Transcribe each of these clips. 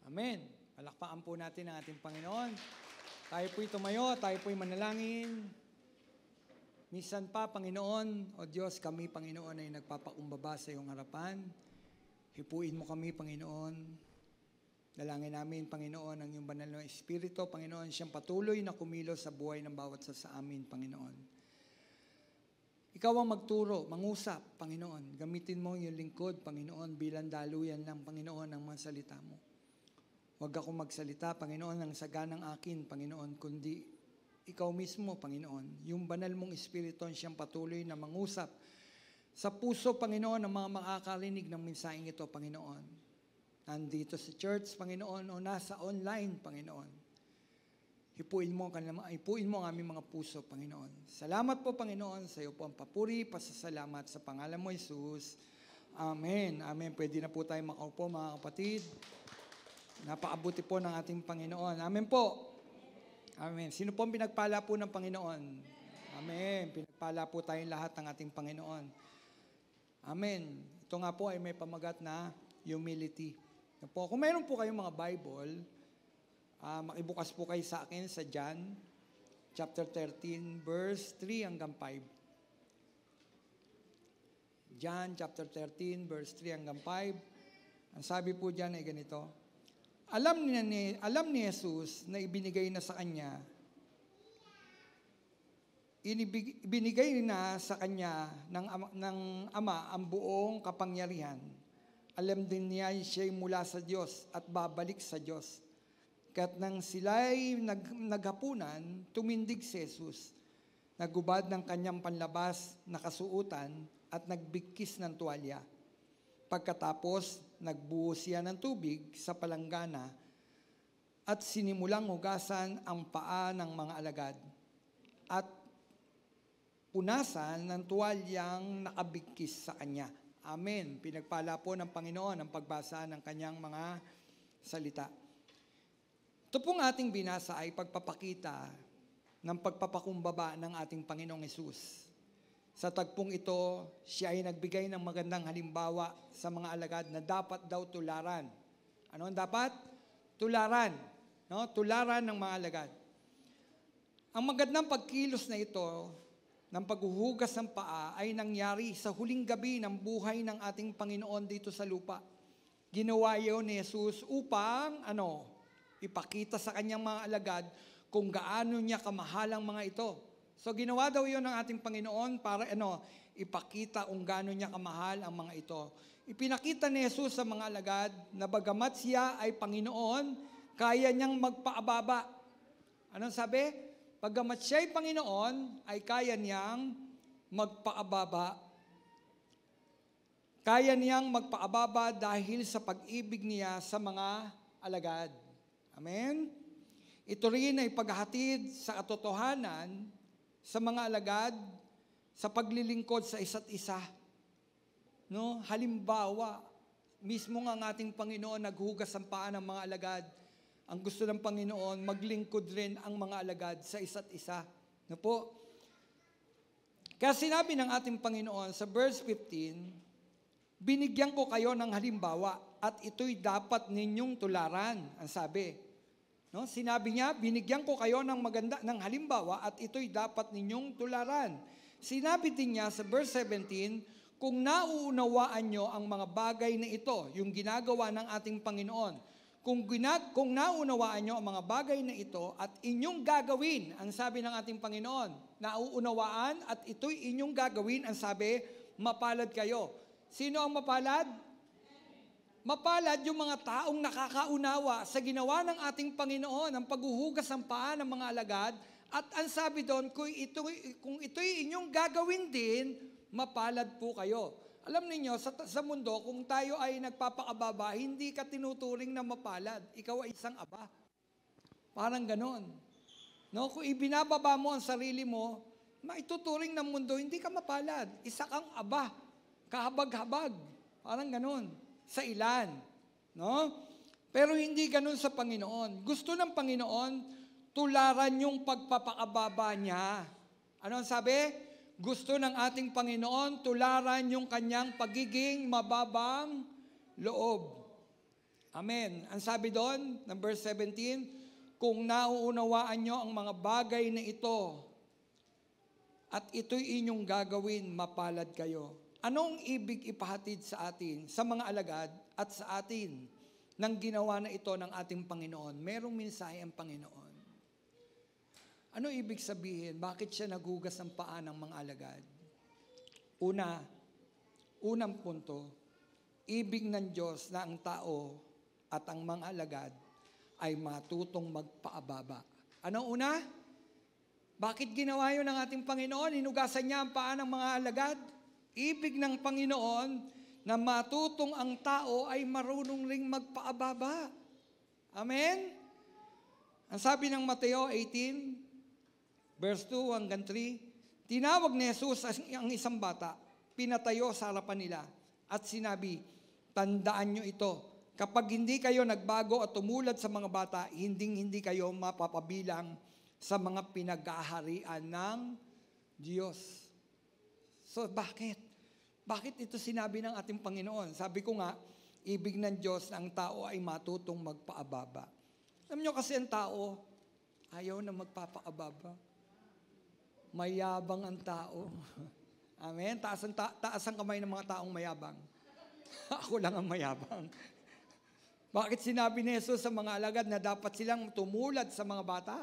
Amen. Palakpakan po natin ang ating Panginoon. Tayo po'y tumayo, tayo po'y manalangin. Minsan pa, Panginoon, o Diyos, kami, Panginoon, ay nagpapakumbaba sa iyong harapan. Hipuin mo kami, Panginoon. Dalangin namin, Panginoon, ang iyong banal na Espiritu, Panginoon, siyang patuloy na kumilos sa buhay ng bawat sa amin, Panginoon. Ikaw ang magturo, mangusap, Panginoon. Gamitin mo yung lingkod, Panginoon, bilang daluyan ng Panginoon ang mga salita mo. Huwag akong magsalita, Panginoon, ng saganang akin, Panginoon, kundi ikaw mismo, Panginoon. Yung banal mong Espiritu siyang patuloy na mangusap sa puso, Panginoon, ng mga makakarinig ng mensaheng ito, Panginoon. Nandito sa church, Panginoon, o nasa online, Panginoon. Hipuin mo ang aming mga puso, Panginoon. Salamat po, Panginoon, sa iyo po ang papuri, pasasalamat sa pangalan mo, Jesus. Amen. Amen. Pwede na po tayo makaupo, mga kapatid. Napakabuti po ng ating Panginoon. Amen po. Amen. Sino po ang pinagpala po ng Panginoon? Amen. Pinagpala po tayong lahat ng ating Panginoon. Amen. Ito nga po ay may pamagat na humility. Kung mayroon po kayong mga Bible, makibukas po kayo sa akin sa John, chapter 13, verse 3 hanggang 5. John, chapter 13, verse 3 hanggang 5. Ang sabi po dyan ay ganito. Alam ni Jesus na ibinigay na sa kanya, ibinigay na sa kanya ng Ama ang buong kapangyarihan. Alam din niya siya'y mula sa Diyos at babalik sa Diyos. Kaya't nang sila'y naghapunan, tumindig si Jesus, nagubad ng kanyang panlabas na kasuutan at nagbigkis ng tuwalya. Pagkatapos, nagbuhos siya ng tubig sa palanggana at sinimulang hugasan ang paa ng mga alagad at punasan ng tuwalyang nakabigkis sa kanya. Amen. Pinagpala po ng Panginoon ang pagbasa ng kanyang mga salita. Ito pong ating binasa ay pagpapakita ng pagpapakumbaba ng ating Panginoong Hesus. Sa tagpong ito, siya ay nagbigay ng magandang halimbawa sa mga alagad na dapat daw tularan. Ano ang dapat? Tularan. No? Tularan ng mga alagad. Ang magandang pagkilos na ito, ng paghuhugas ng paa, ay nangyari sa huling gabi ng buhay ng ating Panginoon dito sa lupa. Ginawa yun ni Jesus upang, ipakita sa kanyang mga alagad kung gaano niya kamahal ang mga ito. So ginawa daw yun ng ating Panginoon para ipakita kung gaano niya kamahal ang mga ito. Ipinakita ni Jesus sa mga alagad na bagamat siya ay Panginoon, kaya niyang magpaababa. Anong sabi? Bagamat siya ay Panginoon, ay kaya niyang magpaababa. Kaya niyang magpaababa dahil sa pag-ibig niya sa mga alagad. Amen? Ito rin ay paghahatid sa katotohanan sa mga alagad, sa paglilingkod sa isa't isa. No? Halimbawa, mismo nga ang ating Panginoon naghugas ang paa ng mga alagad. Ang gusto ng Panginoon, maglingkod rin ang mga alagad sa isa't isa. No po? Kaya sinabi ng ating Panginoon sa verse 15, binigyan ko kayo ng halimbawa at ito'y dapat ninyong tularan, ang sabi. No, sinabi niya, binigyan ko kayo ng ng halimbawa at ito'y dapat ninyong tularan. Sinabi din niya sa verse 17, kung nauunawaan nyo ang mga bagay na ito, yung ginagawa ng ating Panginoon, kung naunawaan nyo ang mga bagay na ito at inyong gagawin, ang sabi ng ating Panginoon, nauunawaan at ito'y inyong gagawin, ang sabi, mapalad kayo. Sino ang mapalad? Mapalad yung mga taong nakakaunawa sa ginawa ng ating Panginoon, ang paghuhugas ng paa ng mga alagad, at ang sabi doon, kung ito'y inyong gagawin din, mapalad po kayo. Alam niyo sa mundo, kung tayo ay nagpapakababa, hindi ka tinuturing na mapalad. Ikaw ay isang aba. Parang ganon. No? Kung ibinababa mo ang sarili mo, maituturing ng mundo, hindi ka mapalad. Isa kang aba. Kahabag-habag. Parang ganon. Sa ilan. No? Pero hindi ganun sa Panginoon. Gusto ng Panginoon, tularan yung pagpapakababa niya. Ano ang sabi? Gusto ng ating Panginoon, tularan yung kanyang pagiging mababang loob. Amen. Ang sabi doon, ng verse 17, kung nauunawaan nyo ang mga bagay na ito, at ito'y inyong gagawin, mapalad kayo. Anong ibig ipahatid sa atin, sa mga alagad at sa atin, ng ginawa na ito ng ating Panginoon? Merong mensahe ang Panginoon. Ano ibig sabihin? Bakit siya nagugas ng paa ng mga alagad? Unang punto, ibig ng Diyos na ang tao at ang mga alagad ay matutong magpaababa. Ano una? Bakit ginawa yun ng ating Panginoon? Hinugasan niya ang paa ng mga alagad. Ibig ng Panginoon na matutong ang tao ay marunong ring magpaababa. Amen? Ang sabi ng Mateo 18, verse 2 hanggang 3, tinawag ni Jesus ang isang bata, pinatayo sa harapan nila, at sinabi, tandaan nyo ito, kapag hindi kayo nagbago at tumulad sa mga bata, hindi kayo mapapabilang sa mga pinag-aaharian ng Diyos. So bakit? Bakit ito sinabi ng ating Panginoon? Sabi ko nga, ibig ng Diyos na ang tao ay matutong magpaababa. Alam nyo kasi ang tao, ayaw na magpapaababa. Mayabang ang tao. Amen? Taas ang kamay ng mga taong mayabang. Ako lang ang mayabang. Bakit sinabi ni Jesus sa mga alagad na dapat silang tumulad sa mga bata?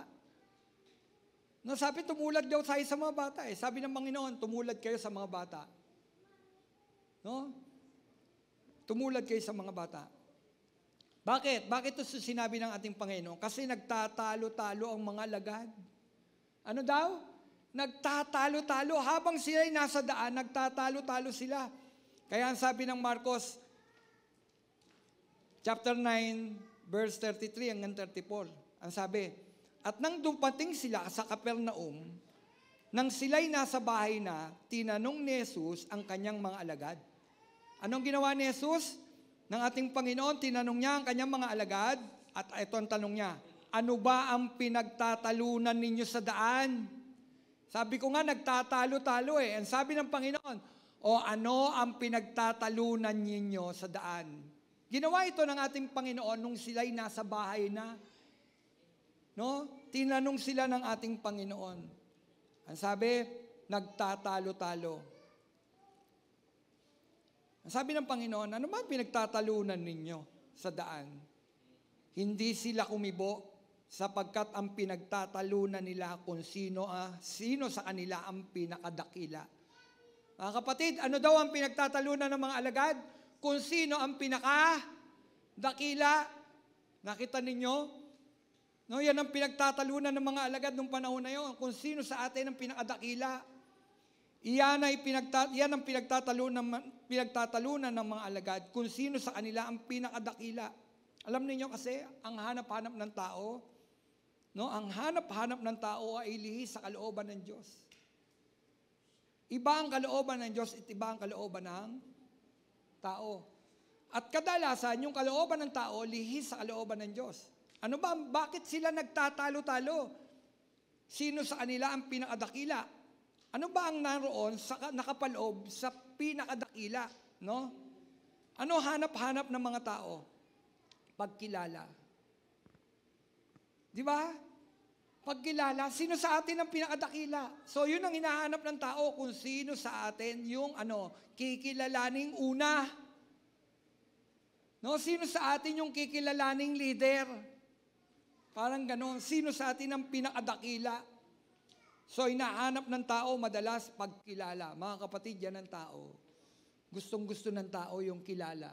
No, sabi tumulad daw tayo sa mga bata. Sabi ng Panginoon, tumulad kayo sa mga bata. No? Tumulad kayo sa mga bata. Bakit? Bakit ito sinabi ng ating Panginoon? Kasi nagtatalo-talo ang mga alagad. Ano daw? Nagtatalo-talo. Habang sila'y nasa daan, nagtatalo-talo sila. Kaya ang sabi ng Marcos, chapter 9, verse 33 hanggang 34, ang sabi, at nang dumating sila sa Capernaum, nang sila'y nasa bahay na, tinanong ni Jesus ang kanyang mga alagad. Anong ginawa ni Jesus? Ng ating Panginoon, tinanong niya ang kanyang mga alagad, at ito ang tanong niya, ano ba ang pinagtatalunan ninyo sa daan? Sabi ko nga, nagtatalo-talo eh. Ang sabi ng Panginoon, o ano ang pinagtatalunan ninyo sa daan? Ginawa ito ng ating Panginoon nung sila'y nasa bahay na. No? Tinanong sila ng ating Panginoon. Ang sabi, nagtatalo-talo. Ang sabi ng Panginoon, ano ba pinagtatalunan ninyo sa daan? Hindi sila kumibo sapagkat ang pinagtatalunan nila kung sino sa kanila ang pinakadakila. Mga kapatid, ano daw ang pinagtatalunan ng mga alagad? Kung sino ang pinakadakila. Nakita ninyo? No, yan ang pinagtatalunan ng mga alagad nung panahon na yon. Kung sino sa atin ang pinakadakila. Yan ang pinagtatalunan ng mga alagad. Kung sino sa kanila ang pinakadakila. Alam niyo kasi, ang hanap-hanap ng tao, no, ang hanap-hanap ng tao ay lihis sa kalooban ng Diyos. Iba ang kalooban ng Diyos at iba ang kalooban ng tao. At kadalasan, yung kalooban ng tao, lihis sa kalooban ng Diyos. Ano ba? Bakit sila nagtatalo-talo? Sino sa kanila ang pinakadakila? Ano ba ang naroon sa nakapaloob sa pinakadakila? No? Ano hanap-hanap ng mga tao? Pagkilala. Di ba? Pagkilala. Sino sa atin ang pinakadakila? So yun ang hinahanap ng tao kung sino sa atin yung kikilalaning una. No? Sino sa atin yung kikilalaning leader? Parang ganon. Sino sa atin ang pinakadakila? So, hinahanap ng tao madalas pagkilala. Mga kapatid, yan ang tao. Gustong-gusto ng tao yung kilala.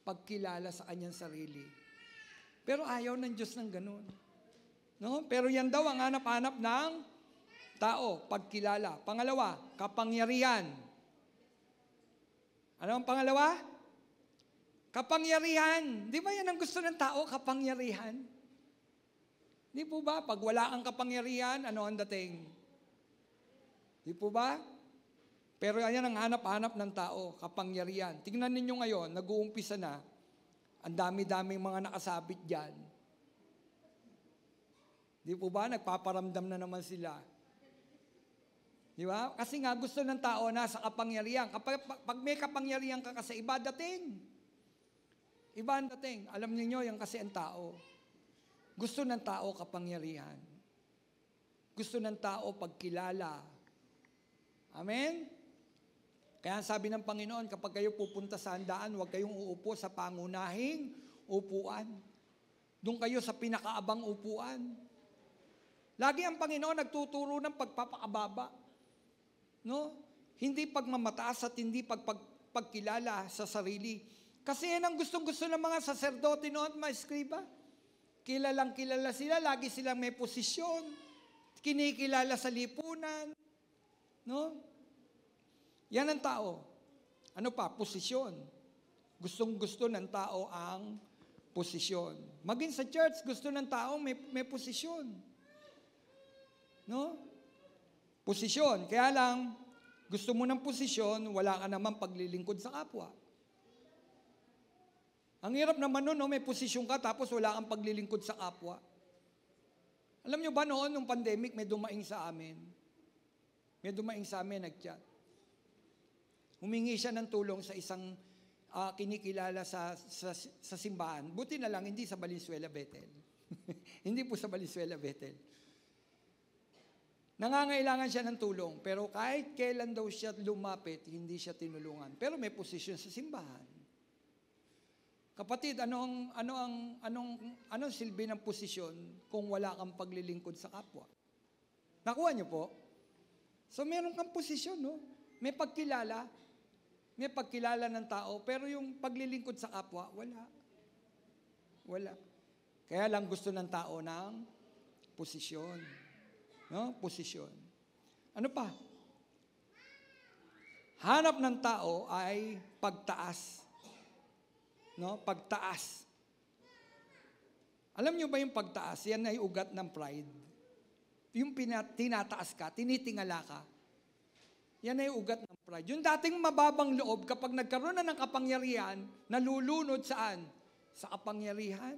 Pagkilala sa kanyang sarili. Pero ayaw ng Diyos ng ganun. No? Pero yan daw ang hanap-hanap ng tao, pagkilala. Pangalawa, kapangyarihan. Ano ang pangalawa? Kapangyarihan. Di ba yan ang gusto ng tao, kapangyarihan? Di po ba? Pag wala kang kapangyarihan, ano ang dating? Di po ba? Pero yan ang hanap-hanap ng tao, kapangyarihan. Tingnan ninyo ngayon, nag-uumpisa na, ang dami-daming mga nakasabit dyan. Di po ba? Nagpaparamdam na naman sila. Di ba? Kasi nga gusto ng tao na sa kapangyarihan. Pag may kapangyarihan ka kasi iba dating. Iba ang dating. Alam niyo yan kasi ang tao. Gusto ng tao kapangyarihan. Gusto ng tao pagkilala. Amen? Kaya sabi ng Panginoon, kapag kayo pupunta sa handaan, huwag kayong uupo sa pangunahing upuan. Doon kayo sa pinakaabang upuan. Lagi ang Panginoon nagtuturo ng pagpapakababa. No? Hindi pagmamataas at hindi pagkilala sa sarili. Kasi yan ang gustong-gusto ng mga saserdote noon, mga eskriba. Kilalang kilala sila, lagi silang may posisyon. Kinikilala sa lipunan. No? Yan ang tao. Ano pa? Posisyon. Gustong-gusto ng tao ang posisyon. Maging sa church, gusto ng tao may posisyon. No? Posisyon. Kaya lang, gusto mo ng posisyon, wala ka naman paglilingkod sa kapwa. Ang hirap naman nun, no? May posisyon ka tapos wala kang paglilingkod sa kapwa. Alam nyo ba noon, nung pandemic, may dumaing sa amin. May dumaing sa amin, nag-chat. Humingi siya ng tulong sa isang kinikilala sa simbahan. Buti na lang, hindi sa Valenzuela, Bethel. Hindi po sa Valenzuela, Bethel. Nangangailangan siya ng tulong, pero kahit kailan daw siya lumapit, hindi siya tinulungan. Pero may posisyon sa simbahan. Kapatid, anong silbi ng posisyon kung wala kang paglilingkod sa kapwa? Nakuha niyo po? So meron kang posisyon, no? May pagkilala ng tao, pero yung paglilingkod sa kapwa, wala. Wala. Kaya lang gusto ng tao ng posisyon. No? Posisyon. Ano pa? Hanap ng tao ay pagtaas. No? Pagtaas. Alam niyo ba yung pagtaas? Yan ay ugat ng pride. Yung tinataas ka, tinitingala ka. Yan ay ugat ng pride. Yung dating mababang loob, kapag nagkaroon na ng kapangyarihan, nalulunod saan? Sa kapangyarihan.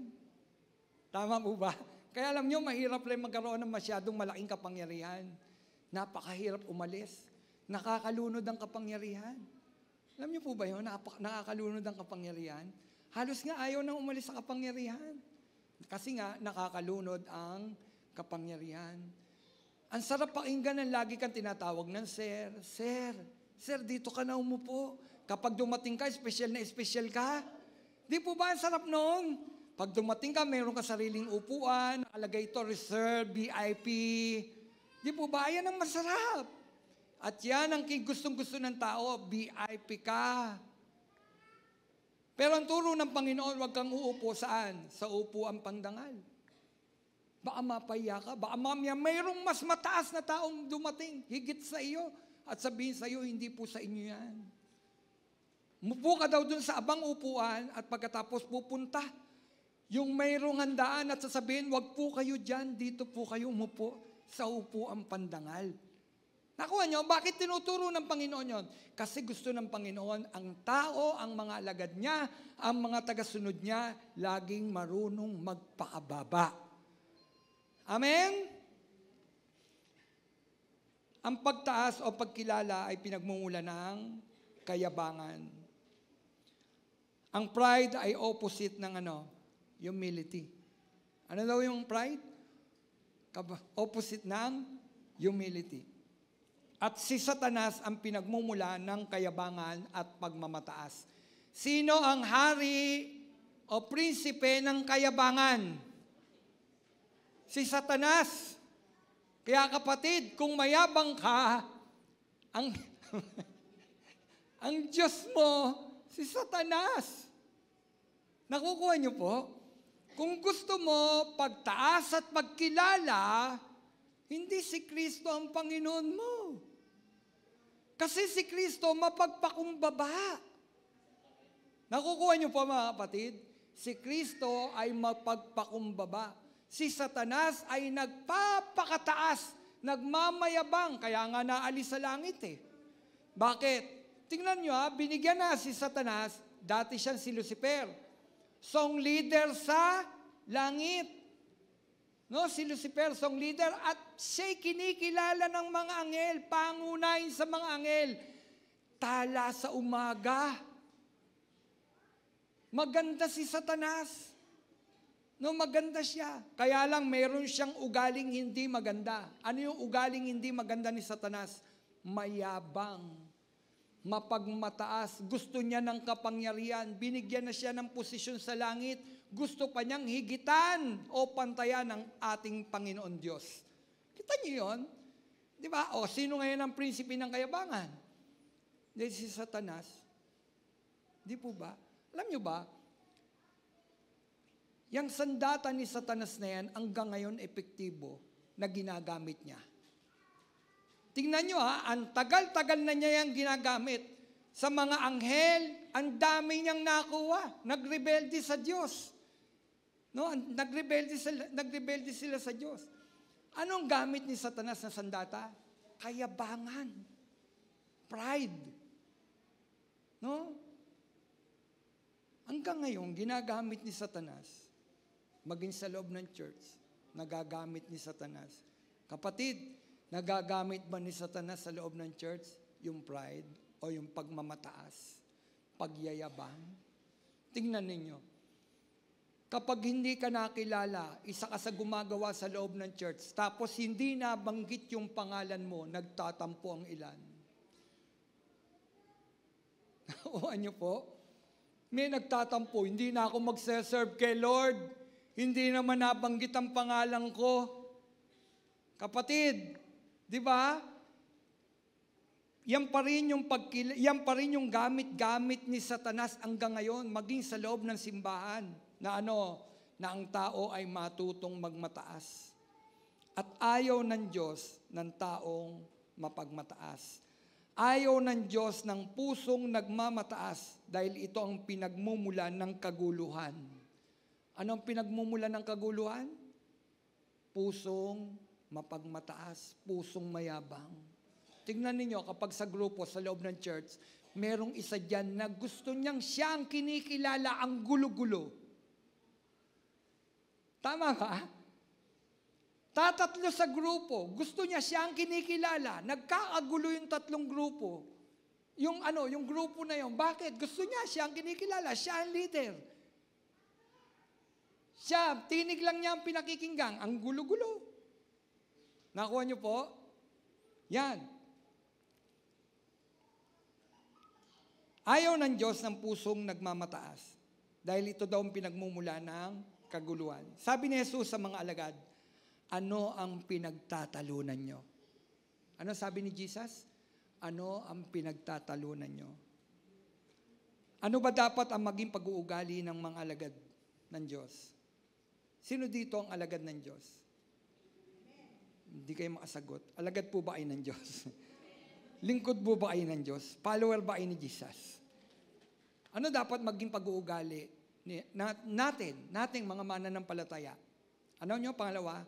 Tama po ba? Kaya alam nyo, mahirap lang magkaroon ng masyadong malaking kapangyarihan. Napakahirap umalis. Nakakalunod ang kapangyarihan. Alam nyo po ba yun? Nakakalunod ang kapangyarihan. Halos nga ayaw nang umalis sa kapangyarihan. Kasi nga, nakakalunod ang kapangyarihan. Ang sarap pakinggan ng lagi kang tinatawag ng Sir. Sir, dito ka na umupo. Kapag dumating ka, espesyal na espesyal ka. Di po ba ang sarap noon? Pag dumating ka, mayroon ka sariling upuan, nakalagay ito, reserve, VIP. Di po ba? Yan ang masarap. At yan ang gustong-gusto ng tao, VIP ka. Pero ang turo ng Panginoon, huwag kang uupo saan? Sa upuan pandangal. Baka mapaya ka, baka mamaya mayroong mas mataas na taong dumating, higit sa iyo, at sabihin sa iyo, hindi po sa inyo yan. Mupo ka daw dun sa abang upuan, at pagkatapos pupunta, yung mayroong handaan at sasabihin, wag po kayo dyan, dito po kayo umupo sa upuan pandangal. Nakuha nyo, bakit tinuturo ng Panginoon yon? Kasi gusto ng Panginoon, ang tao, ang mga alagad niya, ang mga tagasunod niya, laging marunong magpakababa. Amen? Ang pagtaas o pagkilala ay pinagmumula ng kayabangan. Ang pride ay opposite ng humility. Ano daw yung pride? Opposite ng humility. At si Satanas ang pinagmumula ng kayabangan at pagmamataas. Sino ang hari o prinsipe ng kayabangan? Si Satanas. Kaya kapatid, kung mayabang ka, ang Diyos mo, si Satanas. Nakukuha niyo po? Kung gusto mo pagtaas at pagkilala, hindi si Kristo ang Panginoon mo. Kasi si Kristo mapagpakumbaba. Nakukuha niyo po mga kapatid? Si Kristo ay mapagpakumbaba. Si Satanas ay nagpapakataas, nagmamayabang, kaya nga naalis sa langit eh. Bakit? Tingnan niyo binigyan na si Satanas, dati siyang si Lucifer. Song leader sa langit. No, si Lucifer, song leader, at siya'y kinikilala ng mga anghel, pangunahin sa mga anghel. Tala sa umaga. Maganda si Satanas. No, maganda siya. Kaya lang meron siyang ugaling hindi maganda. Ano yung ugaling hindi maganda ni Satanas? Mayabang, mapagmataas, gusto niya ng kapangyarihan, binigyan na siya ng posisyon sa langit, gusto pa niyang higitan o pantayan ng ating Panginoon Diyos. Kita niyo yun? Di ba? O, sino ngayon ang prinsipe ng kayabangan? Di si Satanas. Di po ba? Alam niyo ba, yung sandata ni Satanas na yan, hanggang ngayon epektibo na ginagamit niya. Tingnan nyo ang tagal-tagal na niya yung ginagamit. Sa mga anghel, ang dami niyang nakuha. Nagrebelde sa Diyos. No? Nagrebelde sila sa Diyos. Anong gamit ni Satanas na sandata? Kayabangan. Pride. No? Hanggang ngayon, ginagamit ni Satanas, maging sa loob ng church, nagagamit ni Satanas. Kapatid, nagagamit ba ni Satanas sa loob ng church yung pride o yung pagmamataas, pagyayabang? Tingnan ninyo. Kapag hindi ka nakilala, isa ka sa gumagawa sa loob ng church, tapos hindi nabanggit yung pangalan mo, nagtatampo ang ilan. O ano po? May nagtatampo, hindi na ako magse-serve kay Lord. Hindi naman nabanggit ang pangalan ko. Kapatid, di ba? Yan pa rin yung gamit-gamit ni Satanas hanggang ngayon, maging sa loob ng simbahan, na ang tao ay matutong magmataas. At ayaw ng Diyos ng taong mapagmataas. Ayaw ng Diyos ng pusong nagmamataas dahil ito ang pinagmumulan ng kaguluhan. Ano ang pinagmumulan ng kaguluhan? Pusong mapagmataas, pusong mayabang. Tingnan ninyo kapag sa grupo, sa loob ng church, merong isa dyan na gusto niyang siya ang kinikilala, ang gulo-gulo. Tama ba? Tatatlo sa grupo, gusto niya siya ang kinikilala. Nagkakagulo yung tatlong grupo. Yung grupo na yun. Bakit? Gusto niya siya ang kinikilala. Siya ang leader. Siya, tinig lang niya ang pinakikinggang. Ang gulo-gulo. Nakuha niyo po? Yan. Ayaw ng Diyos ng pusong nagmamataas. Dahil ito daw ang pinagmumula ng kaguluhan. Sabi ni Jesus sa mga alagad, ano ang pinagtatalunan nyo? Ano sabi ni Jesus? Ano ang pinagtatalunan nyo? Ano ba dapat ang maging pag-uugali ng mga alagad ng Diyos? Sino dito ang alagad ng Diyos? Hindi kayo makasagot. Alagad po ba ay ng Diyos? Lingkod po ba ay ng Diyos? Follower ba ay ni Jesus? Ano dapat maging pag-uugali nating mga mananampalataya? Ano nyo? Pangalawa,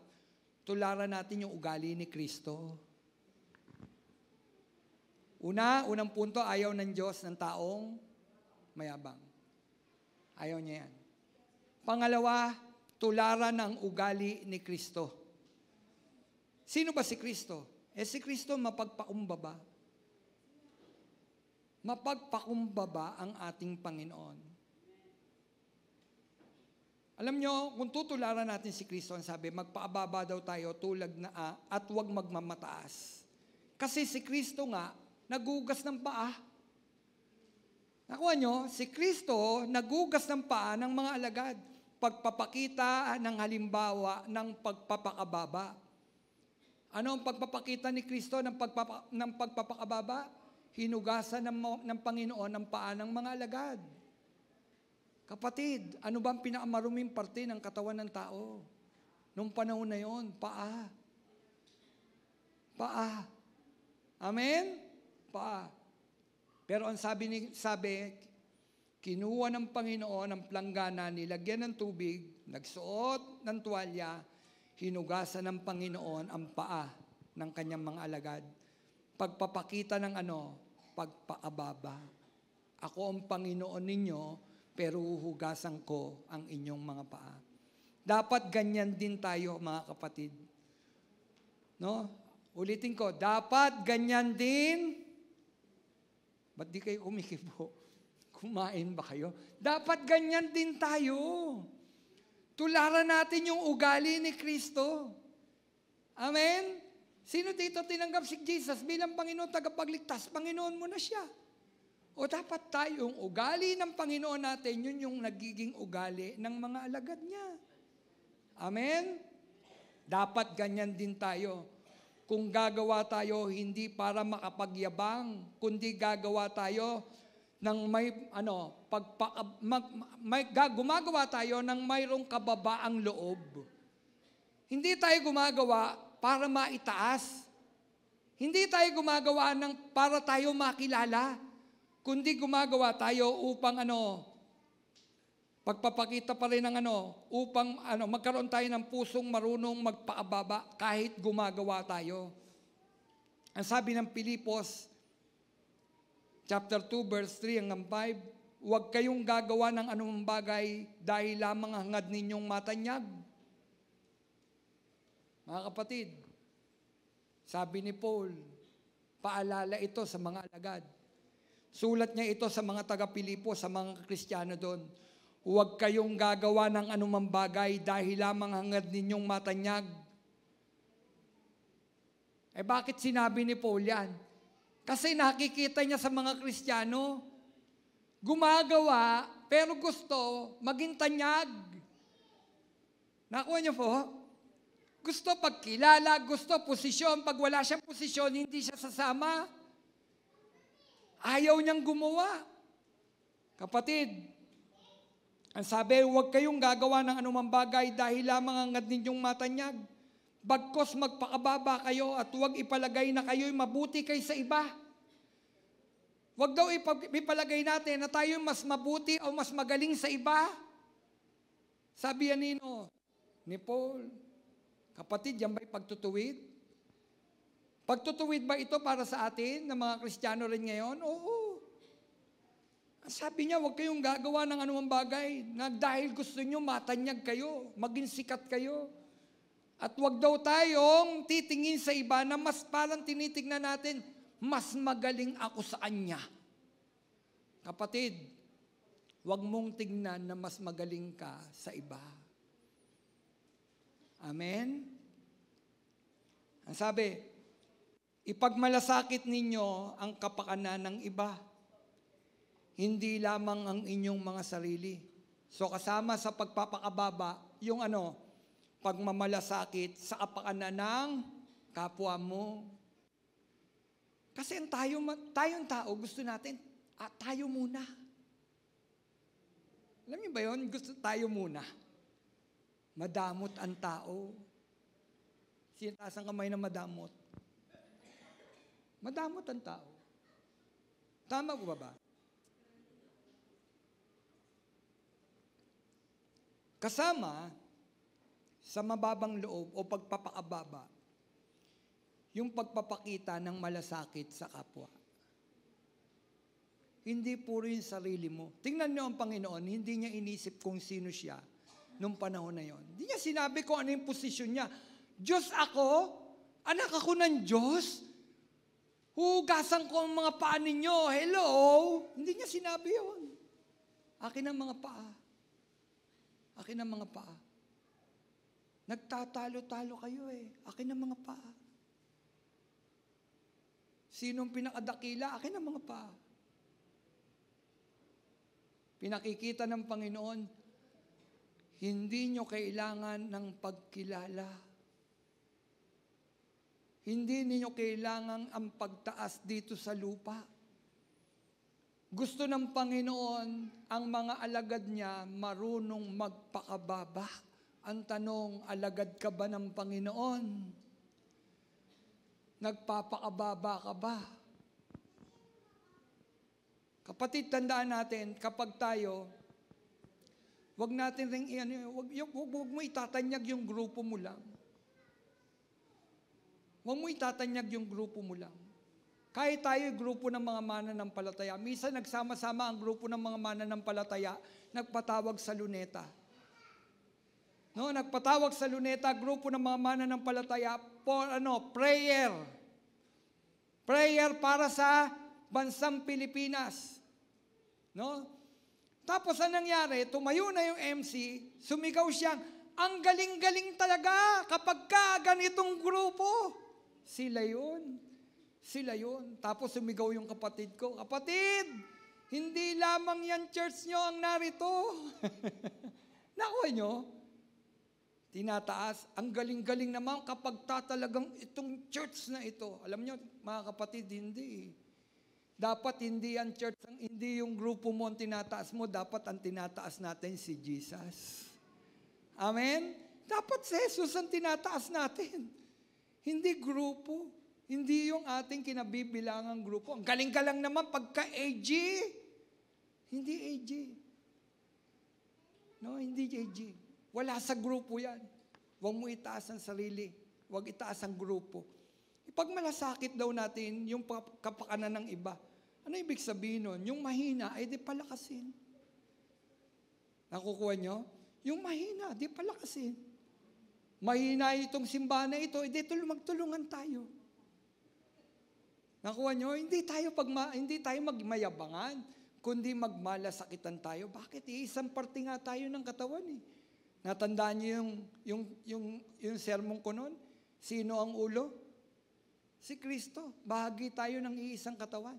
tularan natin yung ugali ni Kristo. Unang punto, ayaw ng Diyos ng taong mayabang. Ayaw niya yan. Pangalawa, tularan ng ugali ni Kristo. Sino ba si Kristo? Si Kristo mapagpakumbaba. Mapagpakumbaba ang ating Panginoon. Alam nyo, kung tutularan natin si Kristo, ang sabi, magpaababa daw tayo tulag na at huwag magmamataas. Kasi si Kristo nga, nagugas ng paa. Nakuha nyo, si Kristo nagugas ng paa ng mga alagad. Pagpapakita ng halimbawa ng pagpapakababa. Ano ang pagpapakita ni Kristo ng pagpapakababa? Hinugasan ng Panginoon ang paa ng mga alagad. Kapatid, ano ba ang pinakamaruming parte ng katawan ng tao? Nung panahon na yon, paa. Paa. Amen? Paa. Pero ang sabi, kinuha ng Panginoon ang planggana, nilagyan ng tubig, nagsuot ng tuwalya, hinugasan ng Panginoon ang paa ng kanyang mga alagad. Pagpapakita ng pagpaababa. Ako ang Panginoon ninyo, pero huhugasan ko ang inyong mga paa. Dapat ganyan din tayo, mga kapatid. No? Ulitin ko, dapat ganyan din. Ba't di kayo umikibo? Kumain ba kayo? Dapat ganyan din tayo. Tularan natin yung ugali ni Kristo. Amen? Sino dito tinanggap si Jesus bilang Panginoon tagapagligtas? Panginoon mo na siya. O dapat tayong ugali ng Panginoon natin, yun yung nagiging ugali ng mga alagad niya. Amen? Dapat ganyan din tayo. Kung gagawa tayo, hindi para makapagyabang, kundi gagawa tayo ng gumagawa tayo ng mayroong kababaang loob. Hindi tayo gumagawa para maitaas. Hindi tayo gumagawa para tayo makilala. Kundi gumagawa tayo upang pagpapakita pa rin ng upang magkaroon tayo ng pusong marunong magpaababa kahit gumagawa tayo. Ang sabi ng Pilipos, chapter 2, verse 3 hanggang 5, huwag kayong gagawa ng anumang bagay dahil lamang hangad ninyong matanyag. Mga kapatid, sabi ni Paul, paalala ito sa mga alagad. Sulat niya ito sa mga taga-Pilipos, sa mga Kristiyano doon. Huwag kayong gagawa ng anumang bagay dahil lamang hangad ninyong matanyag. Bakit sinabi ni Paul yan? Kasi nakikita niya sa mga Kristiyano, gumagawa, pero gusto maging tanyag. Nakuha niyo po? Gusto pagkilala, gusto posisyon. Pag wala siyang posisyon, hindi siya sasama. Ayaw niyang gumawa. Kapatid, ang sabi, huwag kayong gagawa ng anumang bagay dahil lamang hangad ninyong matanyag. Bagkos magpakababa kayo at huwag ipalagay na kayo'y mabuti kaysa iba. Huwag daw ipalagay natin na tayo mas mabuti o mas magaling sa iba. Sabi yan ni Paul, kapatid, yan ba'y pagtutuwid? Pagtutuwid ba ito para sa atin, na mga Kristiyano rin ngayon? Oo. Sabi niya, huwag kayong gagawa ng anumang bagay na dahil gusto nyo matanyag kayo, maging sikat kayo. At huwag daw tayong titingin sa iba na mas parang tinitignan natin, mas magaling ako sa kanya. Kapatid, huwag mong tingnan na mas magaling ka sa iba. Amen? Ang sabi, ipagmalasakit ninyo ang kapakanan ng iba, hindi lamang ang inyong mga sarili. So kasama sa pagpapakababa, yung pagmamalasakit sa kapakanan ng kapwa mo. Kasi tayong tao, gusto natin, tayo muna. Alam niyo ba yun? Gusto tayo muna. Madamot ang tao. Sino taas ang kamay na madamot? Madamot ang tao. Tama ko ba? Kasama sa mababang loob o pagpapakababa, yung pagpapakita ng malasakit sa kapwa. Hindi puro yung sarili mo. Tingnan niyo ang Panginoon, hindi niya inisip kung sino siya nung panahon na yon. Hindi niya sinabi kung ano yung posisyon niya. Diyos ako, anak ako ng Diyos, hugasan ko ang mga paa ninyo. Hello? Hindi niya sinabi yun. Akin ang mga paa. Akin ang mga paa. Nagtatalo-talo kayo Akin ang mga paa. Sinong pinakadakila? Akin ang mga paa. Pinakikita ng Panginoon, hindi nyo kailangan ng pagkilala. Hindi ninyo kailangan ang pagtaas dito sa lupa. Gusto ng Panginoon ang mga alagad niya marunong magpakababa. Ang tanong, alagad ka ba ng Panginoon? Nagpapakababa ka ba? Kapatid, tandaan natin, kapag tayo, wag natin ring wag mo itatanyag yung grupo mo lang. Wag mo itatanyag yung grupo mo lang. Kahit tayo grupo ng mga mananampalataya, minsan nagsama-sama ang grupo ng mga mananampalataya, nagpatawag sa luneta. Nagpatawag sa luneta, grupo ng mga mananampalataya for prayer. Prayer para sa bansang Pilipinas. No? Tapos ang nangyari, tumayo na yung MC, sumigaw siyang, ang galing-galing talaga kapag ka ganitong grupo. Sila yun. Sila yun. Tapos sumigaw yung kapatid ko, kapatid, hindi lamang yan church nyo ang narito. Nakuha nyo? Tinataas. Ang galing-galing naman kapag talagang itong church na ito. Alam nyo, mga kapatid, hindi. Dapat hindi ang church, hindi yung grupo mo ang tinataas mo. Dapat ang tinataas natin si Jesus. Amen? Dapat si Jesus ang tinataas natin. Hindi grupo. Hindi yung ating kinabibilangang grupo. Ang galing-galang naman pagka-AG. Hindi AG. No, hindi AG. Wala sa grupo yan. Huwag mo itaas ang sarili. Huwag itaas ang grupo. Pag malasakit daw natin yung kapakanan ng iba, ano ibig sabihin nun? Yung mahina, ay di palakasin. Nakukuha nyo? Yung mahina, di palakasin. Mahina itong simbahan na ito, di magtulungan tayo. Nakuha nyo? Hindi tayo magmayabangan, kundi magmalasakitan tayo. Bakit? Isang parte nga tayo ng katawan eh. Natandaan niyo yung sermon ko noon? Sino ang ulo? Si Kristo. Bahagi tayo ng iisang katawan.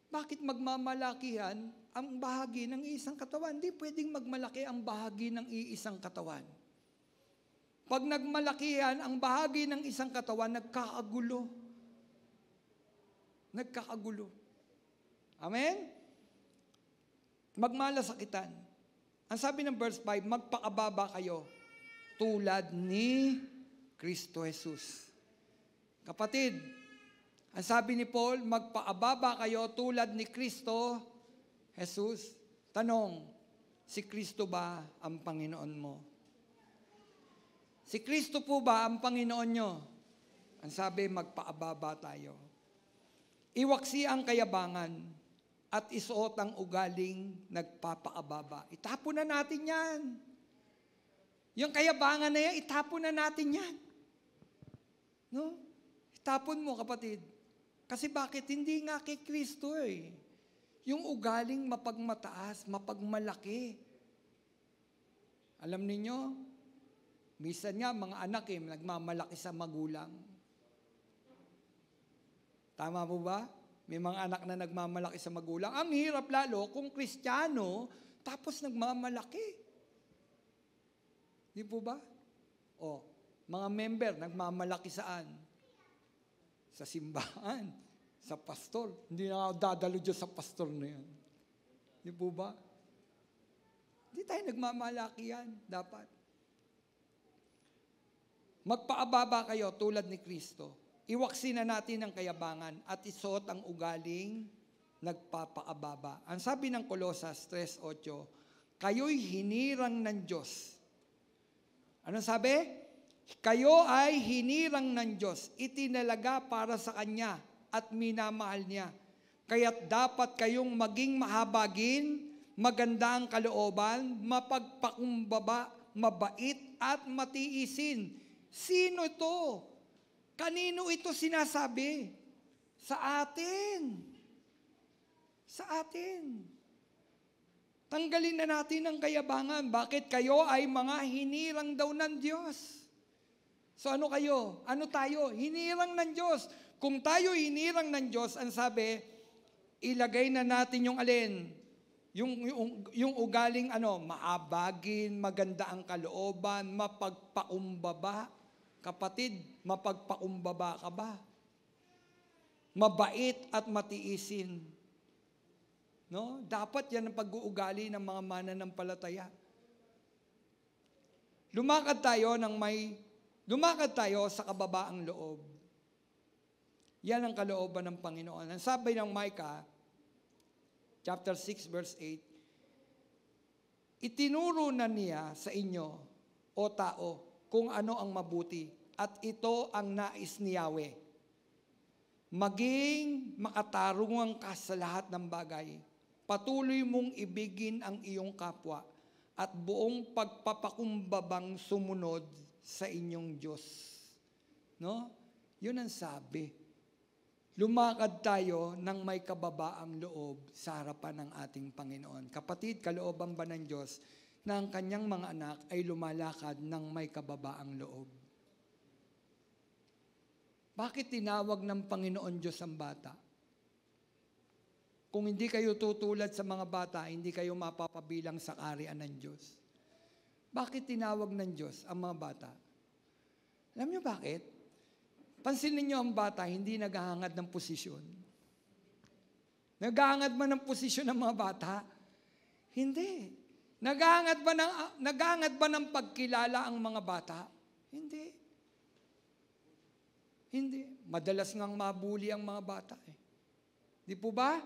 Bakit magmamalakihan ang bahagi ng iisang katawan? Hindi pwedeng magmalaki ang bahagi ng iisang katawan. Pag nagmalakihan ang bahagi ng isang katawan, nagkakagulo. Nagkakagulo. Amen? Magmalasakitan. Ang sabi ng verse 5, magpakababa kayo tulad ni Kristo Jesus. Kapatid, ang sabi ni Paul, magpaababa kayo tulad ni Kristo Jesus. Tanong, si Kristo ba ang Panginoon mo? Si Kristo po ba ang Panginoon nyo? Ang sabi, magpaababa tayo. Iwaksi ang kayabangan at isuot ang ugaling nagpapaababa. Itapon na natin yan. Yung kayabangan na yan, itapon na natin yan. No? Itapon mo, kapatid. Kasi bakit? Hindi nga kay Kristo eh. Yung ugaling mapagmataas, mapagmalaki. Alam niyo, minsan nga mga anak nagmamalaki sa magulang. Tama po ba? May mga anak na nagmamalaki sa magulang. Ang hirap lalo kung Kristiyano, tapos nagmamalaki. Di po ba? O, mga member, nagmamalaki saan? Sa simbahan, sa pastor. Hindi na ako dadalo dyan sa pastor na yan. Di po ba? Hindi tayo nagmamalaki yan, dapat. Magpaababa kayo tulad ni Kristo. Iwaksi na natin ang kayabangan at isuot ang ugaling nagpapaababa. Ang sabi ng Colosas 3:8, kayo'y hinirang ng Diyos. Anong sabi? Kayo ay hinirang ng Diyos, itinalaga para sa Kanya at minamahal Niya. Kaya't dapat kayong maging mahabagin, maganda ang kalooban, mapagpakumbaba, mabait at matiisin. Sino ito? Kanino ito sinasabi? Sa atin. Sa atin. Tanggalin na natin ang kayabangan. Bakit kayo ay mga hinirang daw ng Diyos? So ano kayo? Ano tayo? Hinirang ng Diyos. Kung tayo hinirang ng Diyos, ang sabi, ilagay na natin yung alin? Yung ugaling maabagin, maganda ang kalooban, mapagpakumbaba. Kapatid, mapagpakumbaba ka ba? Mabait at matiisin. No? Dapat yan ang pag-uugali ng mga mananampalataya. Lumakad tayo sa kababaang loob. Yan ang kalooban ng Panginoon. Ang sabi ng Micah, chapter 6, verse 8, itinuro na niya sa inyo, o tao, kung ano ang mabuti, at ito ang nais ni Yahweh. Maging makatarungan ka sa lahat ng bagay. Patuloy mong ibigin ang iyong kapwa at buong pagpapakumbabang sumunod sa inyong Diyos. No? Yun ang sabi. lumakad tayo ng may kababaang loob sa harapan ng ating Panginoon. Kapatid, kalooban ba ng Diyos na ang kanyang mga anak ay lumalakad ng may kababaang loob? Bakit tinawag ng Panginoon Diyos ang bata? Kung hindi kayo tutulad sa mga bata, hindi kayo mapapabilang sa kaharian ng Diyos. Bakit tinawag ng Diyos ang mga bata? Alam niyo bakit? Pansinin niyo ang bata, hindi naghahangad ng posisyon. Naghahangad ba ng posisyon ng mga bata? Hindi. Naghahangad ba ng pagkilala ang mga bata? Hindi. Hindi. Madalas ngang mabuli ang mga bata. Di po ba?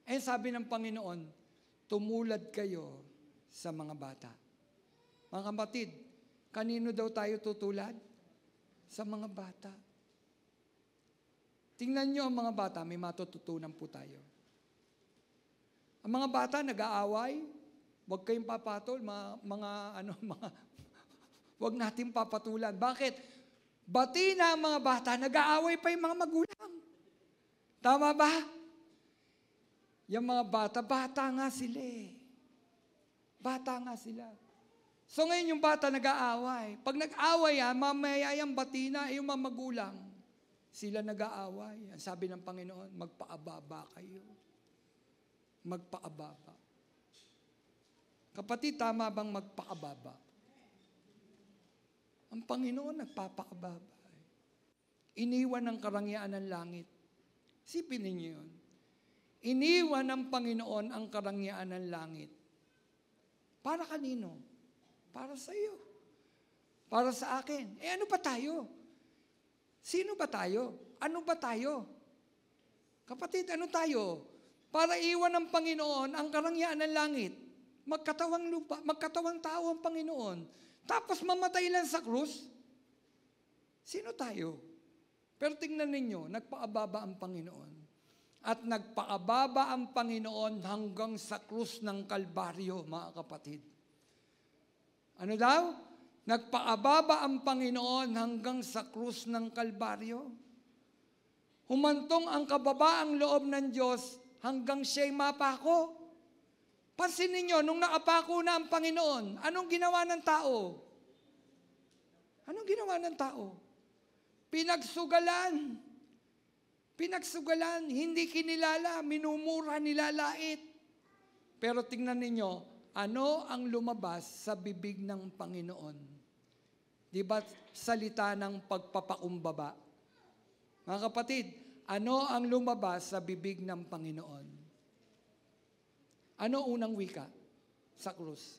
Sabi ng Panginoon, tumulad kayo sa mga bata. Mga kapatid, kanino daw tayo tutulad? Sa mga bata. Tingnan nyo ang mga bata, may matututunan po tayo. Ang mga bata nag-aaway, huwag kayong papatol, huwag natin papatulan. Bakit? Bati na ang mga bata, nag-aaway pa yung mga magulang. Tama ba? Yung mga bata nga sila eh. Bata nga sila. So ngayon yung bata nag-aaway. Pag nag-aaway mamaya yung bati na, yung mga magulang, sila nag-aaway. Ang sabi ng Panginoon, magpaababa kayo. Magpaababa. Kapatid, tama bang magpaababa? Ang Panginoon nagpapakababa. Iniwan ng karangyaan ng langit. Sipin ninyo yun. Iniwan ng Panginoon ang karangyaan ng langit. Para kanino? Para sa iyo. Para sa akin. Ano ba tayo? Sino ba tayo? Ano ba tayo? Kapatid, ano tayo? Para iwan ng Panginoon ang karangyaan ng langit. Magkatawang lupa, magkatawang tao ang Panginoon. Tapos mamatay lang sa krus? Sino tayo? Pero tingnan ninyo, nagpaababa ang Panginoon. At nagpaababa ang Panginoon hanggang sa krus ng Kalbaryo, mga kapatid. Ano daw? Nagpaababa ang Panginoon hanggang sa krus ng Kalbaryo. Humantong ang kababaang loob ng Diyos hanggang siya'y mapako. Pansinin niyo, nung nakapako na ang Panginoon, anong ginawa ng tao? Anong ginawa ng tao? Pinagsugalan. Pinagsugalan, hindi kinilala, minumura, nilalait. Pero tingnan ninyo, ano ang lumabas sa bibig ng Panginoon? Di ba salita ng pagpapakumbaba? Mga kapatid, ano ang lumabas sa bibig ng Panginoon? Ano unang wika sa krus?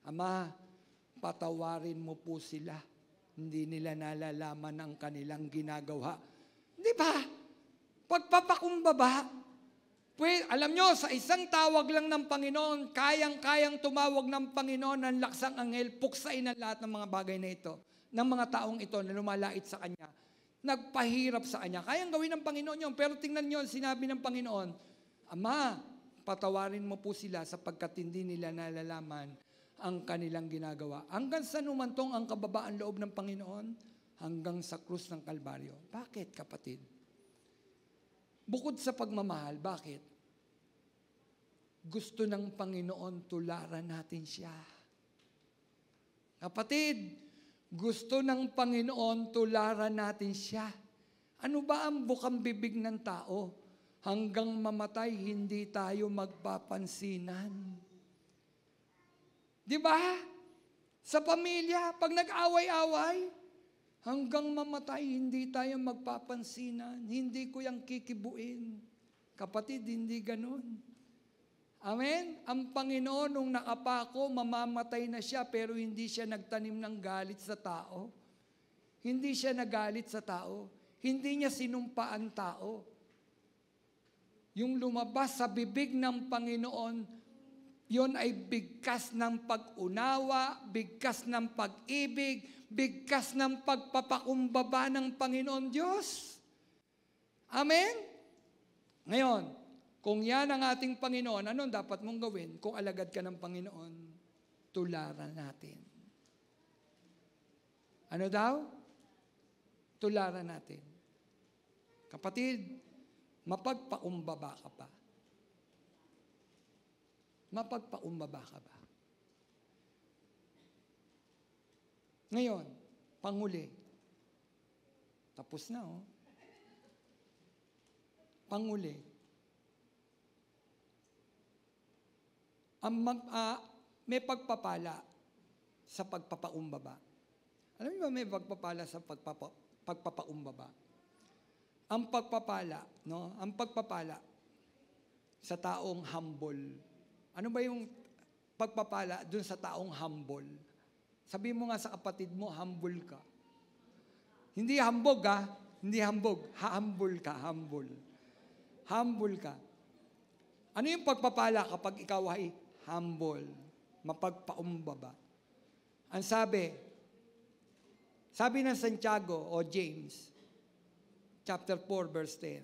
Ama, patawarin mo po sila. Hindi nila nalalaman ang kanilang ginagawa. Di ba? Pagpapakumbaba. Alam nyo, sa isang tawag lang ng Panginoon, kayang-kayang tumawag ng Panginoon ng laksang anghel, puksain ang lahat ng mga bagay na ito, ng mga taong ito na lumalait sa Kanya. Nagpahirap sa Kanya. Kayang gawin ng Panginoon yun. Pero tingnan nyo, sinabi ng Panginoon, Ama, patawarin mo po sila sapagkat hindi nila nalalaman ang kanilang ginagawa. Hanggang sa numantong ang kababaan loob ng Panginoon? Hanggang sa krus ng Kalbaryo. Bakit, kapatid? Bukod sa pagmamahal, bakit? Gusto ng Panginoon tularan natin siya. Kapatid, gusto ng Panginoon tularan natin siya. Ano ba ang bukang bibig ng tao? Hanggang mamatay, hindi tayo magpapansinan. Di ba? Sa pamilya, pag nag-away-away, hanggang mamatay, hindi tayo magpapansinan. Hindi ko yung kikibuin. Kapatid, hindi ganun. Amen? Ang Panginoon, nung nakapako, mamamatay na siya, pero hindi siya nagtanim ng galit sa tao. Hindi siya nagalit sa tao. Hindi niya sinumpa ang tao. Yung lumabas sa bibig ng Panginoon, yon ay bigkas ng pag-unawa, bigkas ng pag-ibig, bigkas ng pagpapakumbaba ng Panginoon Diyos. Amen? Ngayon, kung yan ang ating Panginoon, anong dapat mong gawin kung alagad ka ng Panginoon? Tularan natin. Ano daw? Tularan natin. Kapatid, mapagpakumbaba ka pa. Mapagpakumbaba ka ba? Ngayon, panghuli. Tapos na, oh. Panghuli. May pagpapala sa pagpapakumbaba. Alam niyo ba may pagpapala sa pagpapakumbaba? Ang pagpapala, no? Ang pagpapala sa taong humble. Ano ba yung pagpapala dun sa taong humble? Sabi mo nga sa kapatid mo, humble ka. Hindi hambog, ha? Hindi hambog. Humble ka, humble. Humble ka. Ano yung pagpapala kapag ikaw ay humble? Mapagpakumbaba. Ang sabi ng Santiago o James, chapter 4, verse 10,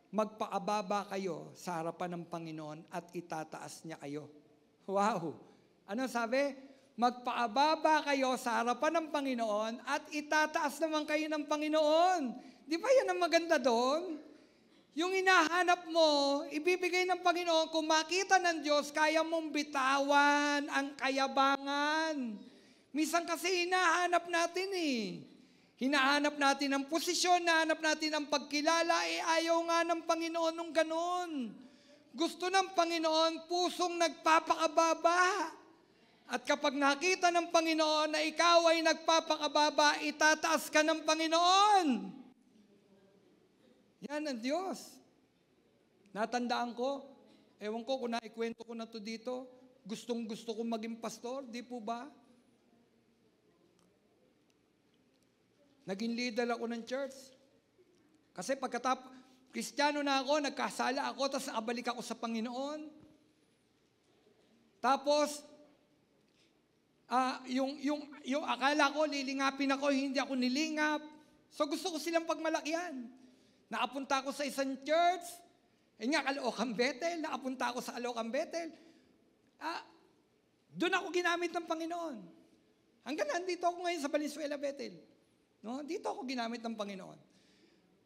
magpaababa kayo sa harapan ng Panginoon at itataas niya kayo. Wow! Ano sabi? Magpaababa kayo sa harapan ng Panginoon at itataas naman kayo ng Panginoon. Di ba yan ang maganda doon? Yung hinahanap mo, ibibigay ng Panginoon, kung makita ng Diyos, kaya mong bitawan ang kayabangan. Minsan kasi hinahanap natin Hinahanap natin ang posisyon, hinahanap natin ang pagkilala, ayaw nga ng Panginoon nung ganun. Gusto ng Panginoon, pusong nagpapakababa. At kapag nakita ng Panginoon na ikaw ay nagpapakababa, itataas ka ng Panginoon. Yan ang Diyos. Natandaan ko, ewan ko kung naikwento ko na to dito, gustong-gusto kong maging pastor, di po ba? Naging leader ako ng church. Kasi Kristiyano na ako, nagkasala ako, tapos nakabalik ako sa Panginoon. Tapos, yung akala ko, lilingapin ako, hindi ako nilingap. So gusto ko silang pagmalakihan. Nakapunta ako sa isang church, Caloocan Bethel, nakapunta ako sa Caloocan Bethel. Doon ako ginamit ng Panginoon. Hanggang nandito ako ngayon sa Valenzuela Bethel. No? Dito ako ginamit ng Panginoon.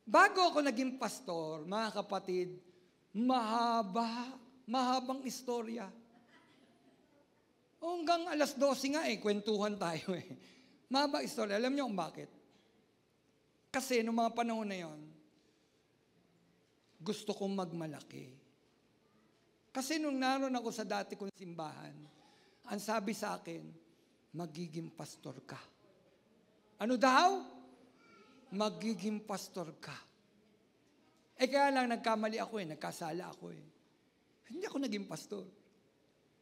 Bago ako naging pastor, mga kapatid, mahabang istorya. Hanggang alas 12 nga kwentuhan tayo Mahaba istorya. Alam niyo kung bakit? Kasi noong mga panahon na yon, gusto kong magmalaki. Kasi nung naroon ako sa dati kong simbahan, ang sabi sa akin, magiging pastor ka. Ano daw? Magiging pastor ka. Kaya lang nagkamali ako nagkasala ako Hindi ako naging pastor.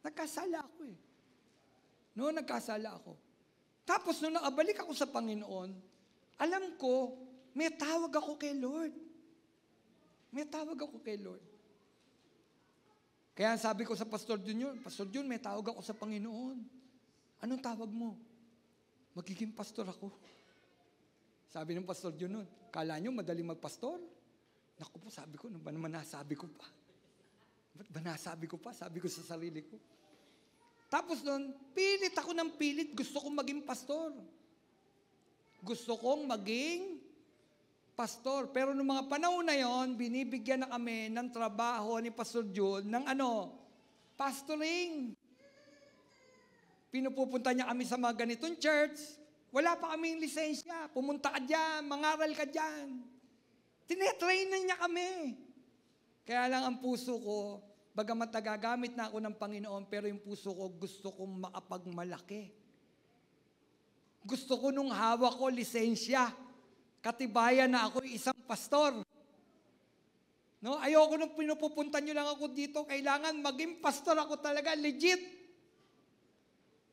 Nagkasala ako Noon nagkasala ako. Tapos nung nakabalik ako sa Panginoon, alam ko, may tawag ako kay Lord. May tawag ako kay Lord. Kaya sabi ko sa Pastor Jun, may tawag ako sa Panginoon. Anong tawag mo? Magiging pastor ako. Sabi ng Pastor Jun nun, kala nyo madaling magpastor? Naku po, sabi ko, ano ba naman nasabi ko pa? Ba't ba nasabi ko pa? Sabi ko sa sarili ko. Tapos nun, pilit ako ng pilit, gusto kong maging pastor. Gusto kong maging pastor. Pero noong mga panahon na yon, binibigyan na kami ng trabaho ni Pastor Jun ng pastoring. Pinupupunta niya kami sa mga ganitong church. Wala pa kaming lisensya. Pumunta ka dyan, mangaral ka dyan. Tinetrain na niya kami. Kaya lang ang puso ko, bagamat nagagamit na ako ng Panginoon, pero yung puso ko, gusto kong makapagmalaki. Gusto ko nung hawak ko lisensya. Katibayan na ako isang pastor. No? Ayoko nung pinupupunta nyo lang ako dito, kailangan maging pastor ako talaga, legit.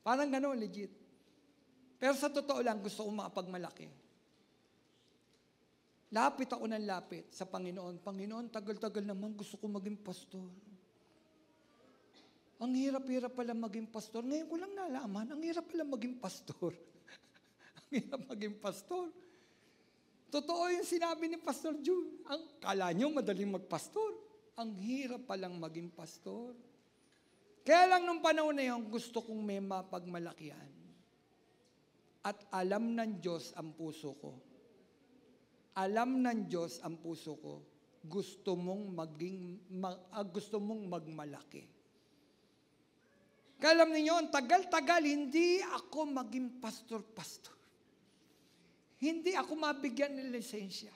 Parang gano'n, legit. Pero sa totoo lang, gusto kong makapagmalaki. Lapit ako ng lapit sa Panginoon. Panginoon, tagal-tagal naman gusto kong maging pastor. Ang hirap-hirap pala maging pastor. Ngayon ko lang nalaman, ang hirap pala maging pastor. Ang hirap maging pastor. Totoo yung sinabi ni Pastor Jun. Kala nyo madaling magpastor. Ang hirap palang maging pastor. Kaya lang nung panahon na yun, gusto kong may mapagmalakihan. At alam ng Diyos ang puso ko. Alam ng Diyos ang puso ko. Gusto mong magmalaki. Kaya alam niyo, tagal-tagal, hindi ako maging pastor-pastor. Hindi ako mabigyan ng lisensya.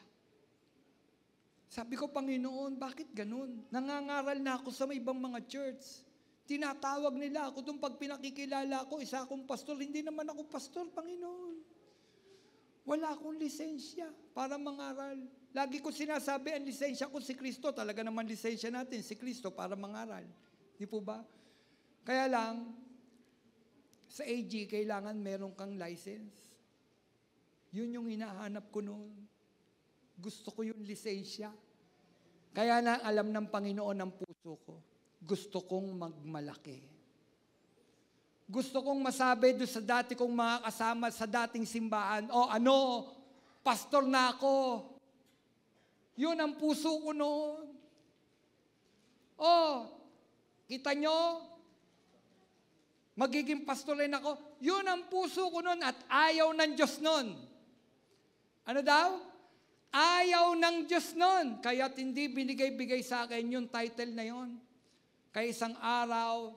Sabi ko, Panginoon, bakit ganun? Nangangaral na ako sa ibang mga church. Tinatawag nila ako doon pag pinakikilala ko, isa akong pastor. Hindi naman ako pastor, Panginoon. Wala akong lisensya para mangaral. Lagi ko sinasabi, ang lisensya ko si Kristo. Talaga naman lisensya natin, si Kristo para mangaral. Di po ba? Kaya lang, sa AG, kailangan meron kang license. Yun yung hinahanap ko noon. Gusto ko yung lisensya. Kaya na alam ng Panginoon ang puso ko. Gusto kong magmalaki. Gusto kong masabi doon sa dati kong mga kasama sa dating simbahan, pastor na ako. Yun ang puso ko noon. Kita nyo? Magiging pastor rin ako. Yun ang puso ko noon at ayaw ng Diyos noon. Ano daw? Ayaw ng Diyos noon. Kaya't hindi binigay-bigay sa akin yung title na yon. Kaya isang araw,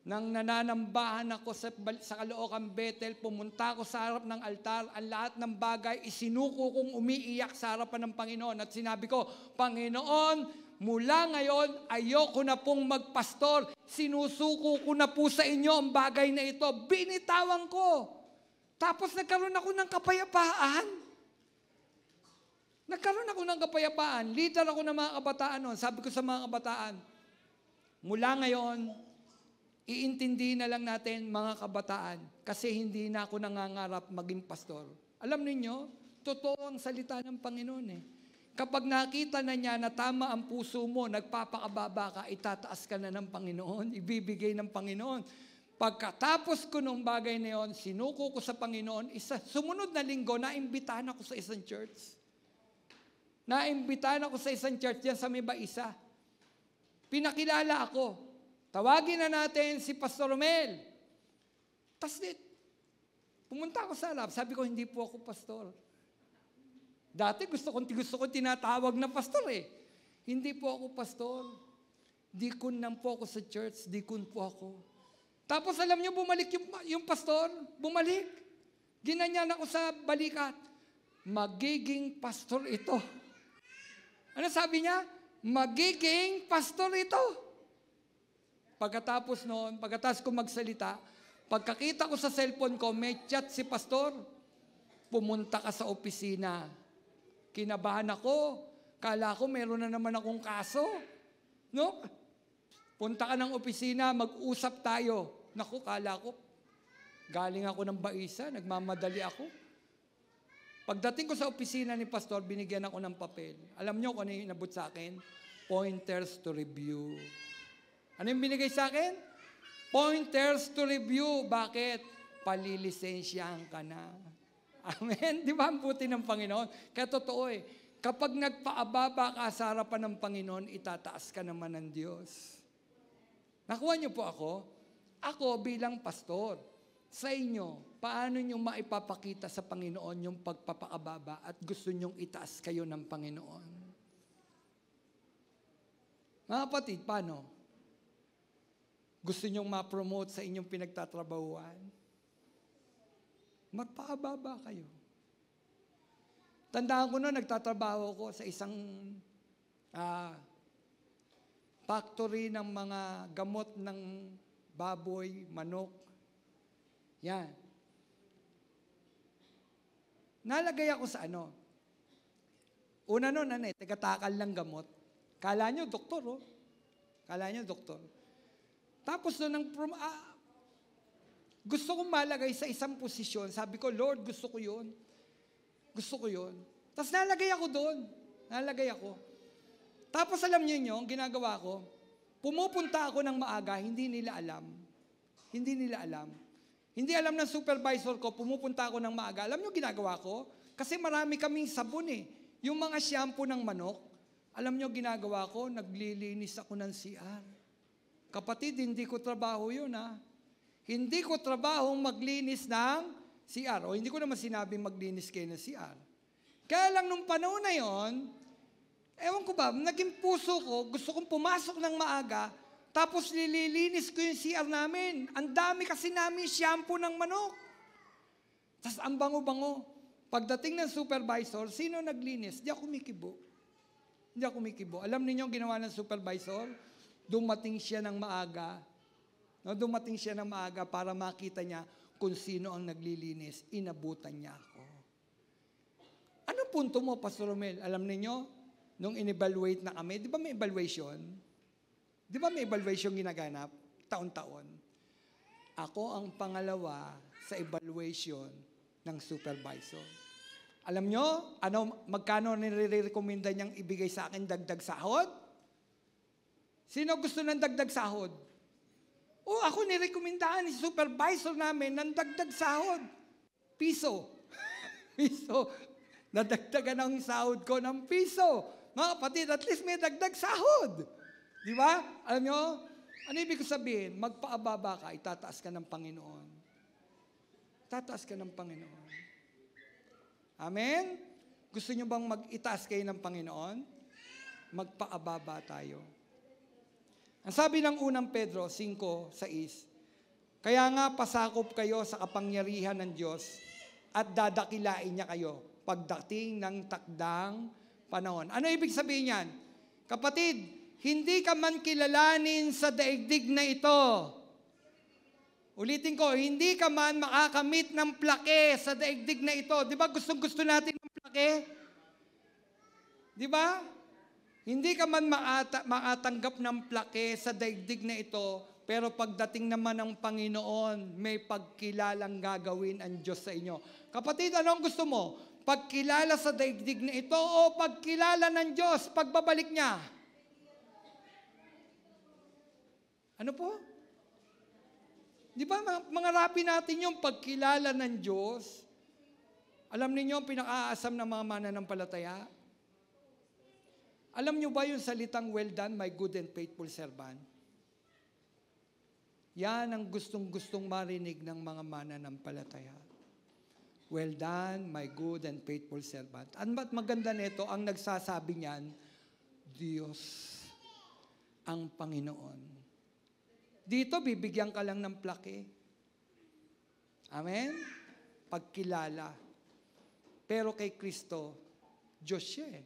nang nananambahan ako sa Caloocan Bethel, pumunta ako sa harap ng altar, ang lahat ng bagay, isinuko kong umiiyak sa harapan ng Panginoon. At sinabi ko, Panginoon, mula ngayon, ayoko na pong magpastor. Sinusuko ko na po sa inyo ang bagay na ito. Binitawan ko. Tapos nagkaroon ako ng kapayapaan. Leader ako ng mga kabataan noon. Sabi ko sa mga kabataan, mula ngayon, iintindi na lang natin mga kabataan kasi hindi na ako nangangarap maging pastor. Alam niyo, totoo ang salita ng Panginoon eh. Kapag nakita na niya na tama ang puso mo, nagpapakababa ka, itataas ka na ng Panginoon, ibibigay ng Panginoon. Pagkatapos ko nung bagay na yon, sinuko ko sa Panginoon, sumunod na linggo, naimbitahan ako sa isang church. Naimbitahan ako sa isang church diyan sa Mibaisa. Pinakilala ako. Tawagin na natin si Pastor Romel. Tapos pumunta ako sa harap. Sabi ko, hindi po ako pastor. Dati gusto ko tinatawag na pastor eh. Hindi po ako pastor. Dikon lang po ako sa church. Dikon po ako. Tapos alam niyo, bumalik yung pastor. Bumalik. Ginanyan ako sa balikat. Magiging pastor ito. Ano sabi niya? Magiging pastor ito. Pagkatapos ko magsalita, pagkakita ko sa cellphone ko, may chat si pastor. Pumunta ka sa opisina. Kinabahan ako. Kala ko meron na naman akong kaso. No? Punta ka ng opisina, mag-usap tayo. Naku, kala ko, galing ako ng Baisa, nagmamadali ako. Pagdating ko sa opisina ni pastor, binigyan ako ng papel. Alam niyo kung ano yung inabot sa akin? Pointers to review. Ano yung binigay sa akin? Pointers to review. Bakit? Palilisensyahan ka na. Amen? Di ba ang buti ng Panginoon? Kaya totoo eh. Kapag nagpaababa ka sa harapan ng Panginoon, itataas ka naman ng Diyos. Nakuha niyo po ako? Ako bilang pastor, sa inyo, paano niyo maipapakita sa Panginoon yung pagpapakababa at gusto niyong itaas kayo ng Panginoon? Mga kapatid, paano? Gusto niyong ma-promote sa inyong pinagtatrabahuan? Magpaababa kayo. Tandaan ko noon, nagtatrabaho ko sa isang factory ng mga gamot ng baboy, manok. Yan. Nalagay ako sa Una noon, tigatakal lang gamot. Kala nyo, doktor, oh. Kala nyo, doktor. Tapos noon, gusto kong malagay sa isang posisyon. Sabi ko, Lord, gusto ko yun. Gusto ko yun. Tapos nalagay ako doon. Tapos alam niyo yung ginagawa ko, pumupunta ako ng maaga, hindi nila alam. Hindi alam ng supervisor ko, pumupunta ako ng maaga. Alam niyo ginagawa ko? Kasi marami kaming sabon eh. Yung mga shampoo ng manok, alam niyo ginagawa ko, naglilinis ako ng CR. Kapatid, hindi ko trabaho yun ha. Hindi ko trabaho maglinis ng CR. O hindi ko naman sinabi maglinis kayo ng CR. Kaya lang nung panahon na yon, ewan ko ba, naging puso ko, gusto kong pumasok ng maaga, tapos nililinis ko yung CR namin. Ang dami kasi namin shampoo ng manok. Tapos ang bango-bango. Pagdating ng supervisor, sino naglinis? Di ako kumikibo. Hindi ako kumikibo. Alam niyo ang ginawa ng supervisor? Dumating siya ng maaga. No, dumating siya ng maaga para makita niya kung sino ang naglilinis. Inabutan niya ako. Ano punto mo, Pastor Romel? Alam niyo, nung in-evaluate na kami, di ba may evaluation? Di ba may evaluation ginaganap? Taon-taon. Ako ang pangalawa sa evaluation ng supervisor. Alam nyo, magkano nire-recommenda niyang ibigay sa akin dagdag sahod? Sino gusto ng dagdag sahod? O ako nirekomendahan ni supervisor namin ng dagdag sahod. Piso. Piso. Nadagdagan ang sahod ko ng piso. Mga kapatid, at least may dagdag sahod. Di ba? Alam nyo, ano ibig ko sabihin? Magpaababa ka, itataas ka ng Panginoon. Tataas ka ng Panginoon. Amen? Gusto nyo bang mag-itaas kayo ng Panginoon? Magpaababa tayo. Ang sabi ng unang Pedro 5:6, kaya nga pasakop kayo sa kapangyarihan ng Diyos at dadakilain niya kayo pagdating ng takdang panahon. Ano ibig sabihin yan? Kapatid, hindi ka man kilalanin sa daigdig na ito. Ulitin ko, hindi ka man makakamit ng plake sa daigdig na ito. Di ba gustong-gusto natin ng plake? Di ba? Hindi ka man makatanggap ng plake sa daigdig na ito, pero pagdating naman ng Panginoon, may pagkilalang gagawin ang Diyos sa inyo. Kapatid, ano ang gusto mo? Pagkilala sa daigdig na ito o pagkilala ng Diyos, pagbabalik niya? Ano po? Di ba, mga rapi natin yung pagkilala ng Diyos? Alam niyo yung pinaka-aasam ng mga mananampalataya? Alam niyo ba yung salitang, well done, my good and faithful servant? Yan ang gustong-gustong marinig ng mga mananampalataya. Well done, my good and faithful servant. At maganda nito, ang nagsasabi niyan, Diyos, ang Panginoon. Dito, bibigyan ka lang ng plake. Amen? Pagkilala. Pero kay Kristo, Diyos siya eh.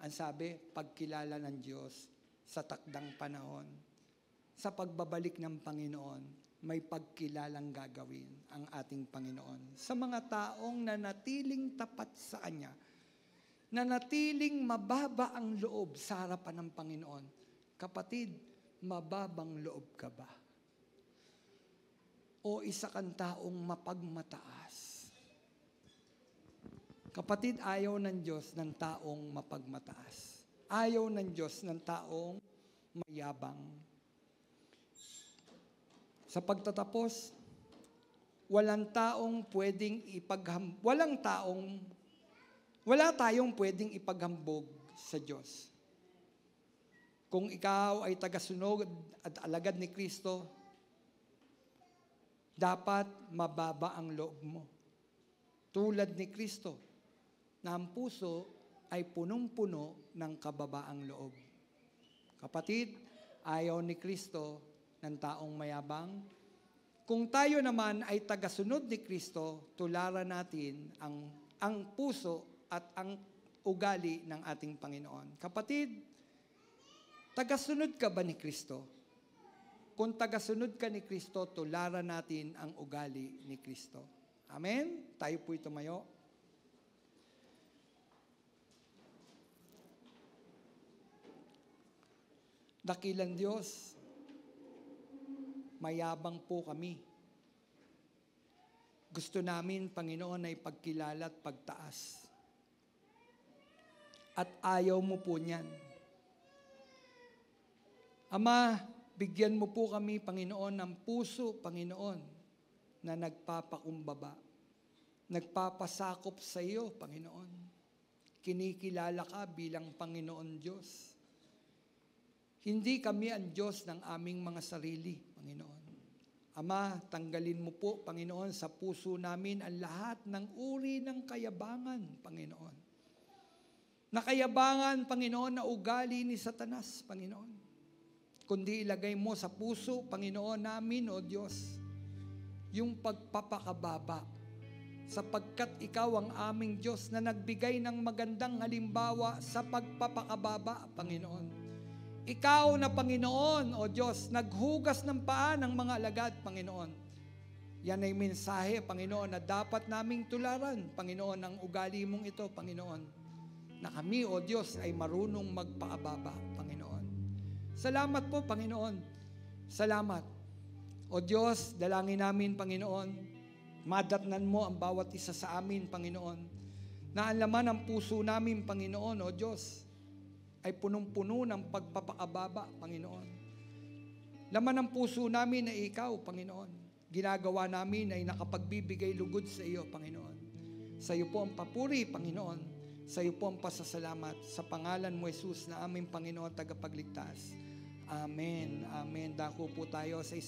Ang sabi, pagkilala ng Diyos sa takdang panahon. Sa pagbabalik ng Panginoon, may pagkilalang gagawin ang ating Panginoon. Sa mga taong nanatiling tapat sa Kanya, nanatiling mababa ang loob sa harapan ng Panginoon. Kapatid, mababang loob ka ba? O isa kang taong mapagmataas? Kapatid, ayaw ng Diyos ng taong mapagmataas. Ayaw ng Diyos ng taong mayabang. Sa pagtatapos, wala tayong pwedeng ipaghambog sa Diyos. Kung ikaw ay tagasunod at alagad ni Kristo, dapat mababa ang loob mo. Tulad ni Kristo, na ang puso ay punong-puno ng kababaang loob. Kapatid, ayaw ni Kristo ng taong mayabang. Kung tayo naman ay tagasunod ni Kristo, tularan natin ang puso at ang ugali ng ating Panginoon. Kapatid, tagasunod ka ba ni Kristo? Kung tagasunod ka ni Kristo, tularan natin ang ugali ni Kristo. Amen? Tayo po'y tumayo. Dakilang Diyos, mayabang po kami. Gusto namin, Panginoon, ay pagkilala at pagtaas. At ayaw mo po niyan. Ama, bigyan mo po kami, Panginoon, ng puso, Panginoon, na nagpapakumbaba, nagpapasakop sa iyo, Panginoon. Kinikilala ka bilang Panginoon Diyos. Hindi kami ang Diyos ng aming mga sarili, Panginoon. Ama, tanggalin mo po, Panginoon, sa puso namin ang lahat ng uri ng kayabangan, Panginoon. nakayabangan, Panginoon, na ugali ni Satanas, Panginoon. Kundi ilagay mo sa puso, Panginoon namin, O Diyos, yung pagpapakababa, sapagkat Ikaw ang aming Diyos na nagbigay ng magandang halimbawa sa pagpapakababa, Panginoon. Ikaw na Panginoon, O Diyos, naghugas ng paa ng mga alagad, Panginoon. Yan ay mensahe, Panginoon, na dapat naming tularan, Panginoon, ang ugali mong ito, Panginoon. Na kami, O Diyos, ay marunong magpaababa, Panginoon. Salamat po, Panginoon. Salamat. O Diyos, dalangin namin, Panginoon, madatnan mo ang bawat isa sa amin, Panginoon, na ang laman ng puso namin, Panginoon, O Diyos, ay punong-puno ng pagpapakababa, Panginoon. Laman ng puso namin ay Ikaw, Panginoon. Ginagawa namin ay nakapagbibigay lugod sa iyo, Panginoon. Sa iyo po ang papuri, Panginoon. Sa iyo po ang pasasalamat sa pangalan mo, Jesus, na aming Panginoon tagapagligtas. Amen. Amen. Dako po tayo sa